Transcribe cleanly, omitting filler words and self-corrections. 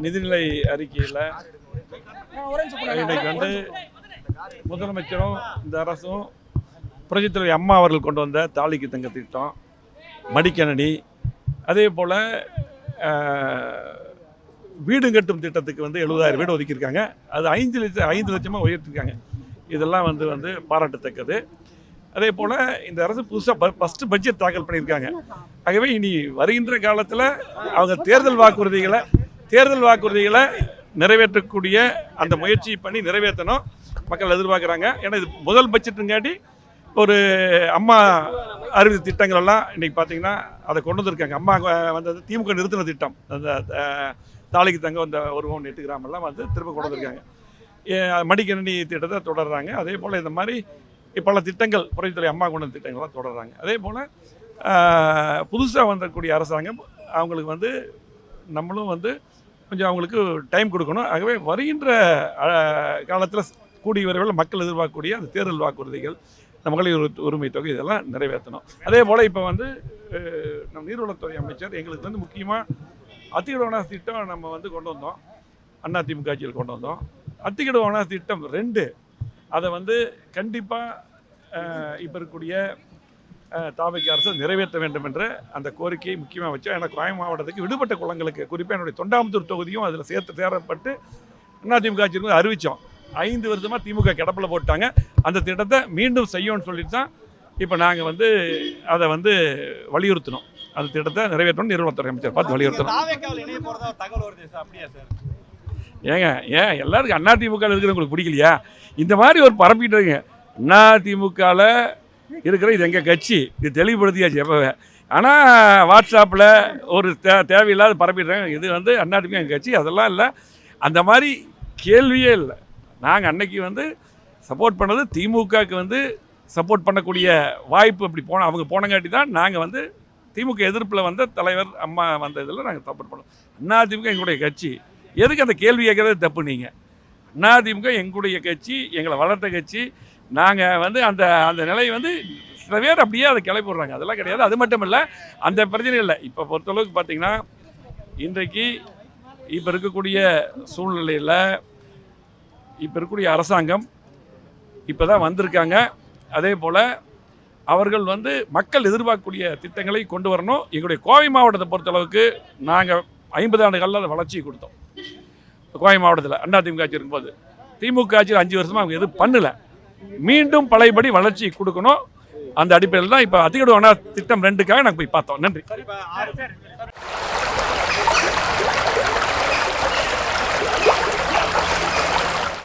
நிதிநிலை அறிக்கையில் இன்றைக்கு வந்து முதலமைச்சரும் இந்த அரசும் புரட்சித் தலைவர் அம்மா அவர்கள் கொண்டு வந்த தாலிக்கு தங்க திட்டம், மடிக்கணனி, அதே போல் வீடு கட்டும் திட்டத்துக்கு வந்து 70,000 வீடு ஒதுக்கியிருக்காங்க. அது 5 லட்சமாக உயர்த்திருக்காங்க. இதெல்லாம் வந்து பாராட்டத்தக்கது. அதே போல் இந்த அரசு புதுசாக ஃபஸ்ட்டு பட்ஜெட் தாக்கல் பண்ணியிருக்காங்க. ஆகவே இனி வருகின்ற காலத்தில் அவங்க தேர்தல் வாக்குறுதிகளை நிறைவேற்றக்கூடிய அந்த முயற்சி பண்ணி நிறைவேற்றணும் மக்கள் எதிர்பார்க்குறாங்க. ஏன்னா இது முதல் பட்ஜெட்டுங்காட்டி ஒரு அம்மா அறிவித்த திட்டங்கள் எல்லாம் இன்றைக்கி பார்த்தீங்கன்னா அதை கொண்டு வந்திருக்காங்க. அம்மா வந்தது திமுக நிறுத்தின திட்டம், அந்த தாலிக்கு தங்க அந்த 1 பவுன் 8 கிராம் எல்லாம் வந்து திரும்ப கொண்டு வந்திருக்காங்க. மடிக்கணினி திட்டத்தை தொடர்றாங்க. அதே போல் இந்த மாதிரி பல திட்டங்கள் புரட்சித் தலைவர் அம்மா கொண்ட திட்டங்கள்லாம் தொடர்றாங்க. அதே போல் புதுசாக வந்தக்கூடிய அரசாங்கம் அவங்களுக்கு வந்து நம்மளும் வந்து கொஞ்சம் அவங்களுக்கு டைம் கொடுக்கணும். ஆகவே வருகின்ற காலத்தில் கூடிய விரைவில் மக்கள் எதிர்பார்க்கக்கூடிய அந்த தேர்தல் வாக்குறுதிகள், மகளிர் உரிமை தொகை இதெல்லாம் நிறைவேற்றணும். அதே போல் இப்போ வந்து நம் நீர்வளத்துறை அமைச்சர் எங்களுக்கு வந்து முக்கியமாக அத்திக்கடவு வனாஸ் திட்டம் நம்ம வந்து கொண்டு வந்தோம். அதிமுக ஆட்சியில் கொண்டு வந்தோம். அத்திக்கடவு வனாஸ் திட்டம் 2 அதை வந்து கண்டிப்பாக இப்போ இருக்கக்கூடிய தாவேக்கா அரசு நிறைவேற்ற வேண்டும் என்ற அந்த கோரிக்கையை முக்கியமாக வச்சோம். ஏன்னா கோயம் மாவட்டத்துக்கு விடுபட்ட குளங்களுக்கு, குறிப்பாக என்னுடைய தொண்டாமுத்தூர் தொகுதியும் அதில் சேரப்பட்டு அதிமுக ஆட்சியில் அறிவித்தோம். 5 வருஷமாக திமுக கிடப்பில் போட்டாங்க. அந்த திட்டத்தை மீண்டும் செய்யணும்னு சொல்லிட்டு தான் இப்போ நாங்கள் வந்து அதை வந்து வலியுறுத்தணும். அந்த திட்டத்தை நிறைவேற்றணும். நீர்வளத்துறை அமைச்சர் பார்த்து வலியுறுத்தணும். ஏன் எல்லாருக்கும் அதிமுக இருக்கிறவங்களுக்கு பிடிக்கலையா? இந்த மாதிரி ஒரு பரப்பிட்டுருங்க. அதிமுகவில் இருக்கிற இது எங்கள் கட்சி, இது தெளிவுபடுத்தியாச்சு எப்போவே. ஆனால் வாட்ஸ்அப்பில் ஒரு தேவையில்லாத பரப்பிடுறாங்க. இது வந்து அதிமுக எங்கள் கட்சி, அதெல்லாம் இல்லை. அந்த மாதிரி கேள்வியே இல்லை. நாங்கள் அன்னைக்கு வந்து சப்போர்ட் பண்ணது திமுகவுக்கு வந்து சப்போர்ட் பண்ணக்கூடிய வாய்ப்பு அப்படி அவங்க போனங்காட்டி தான் நாங்கள் வந்து திமுக எதிர்ப்பில் வந்த தலைவர் அம்மா வந்த இதில் நாங்கள் சப்போர்ட் பண்ணோம். அதிமுக எங்களுடைய கட்சி. எதுக்கு அந்த கேள்வி கேட்குறது தப்பு? நீங்கள் அதிமுக எங்களுடைய கட்சி, எங்களை வளர்த்த கட்சி. நாங்கள் வந்து அந்த அந்த நிலையை வந்து சில பேர் அப்படியே அதை கிளப்பி விடுறாங்க. அதெல்லாம் கிடையாது. அது மட்டும் இல்லை, அந்த பிரச்சனை இல்லை. இப்போ பொறுத்தளவுக்கு பார்த்திங்கன்னா இன்றைக்கு இப்போ இருக்கக்கூடிய சூழ்நிலையில் இப்போ இருக்கக்கூடிய அரசாங்கம் இப்போ தான் வந்திருக்காங்க. அதே போல் அவர்கள் வந்து மக்கள் எதிர்பார்க்கக்கூடிய திட்டங்களை கொண்டு வரணும். எங்களுடைய கோவை மாவட்டத்தை பொறுத்தளவுக்கு நாங்கள் 50 ஆண்டு காலில் வளர்ச்சி கொடுத்தோம். கோவை மாவட்டத்தில் அதிமுக ஆட்சி இருக்கும்போது திமுக ஆட்சியில் 5 வருஷமாக அவங்க எதுவும் பண்ணலை. மீண்டும் பழையபடி வளர்ச்சி கொடுக்கணும். அந்த அடிப்படையில் தான் இப்போ அத்திக்கடவு வனாஸ் திட்டம் 2க்காக நாங்கள் போய் பார்த்தோம். நன்றி.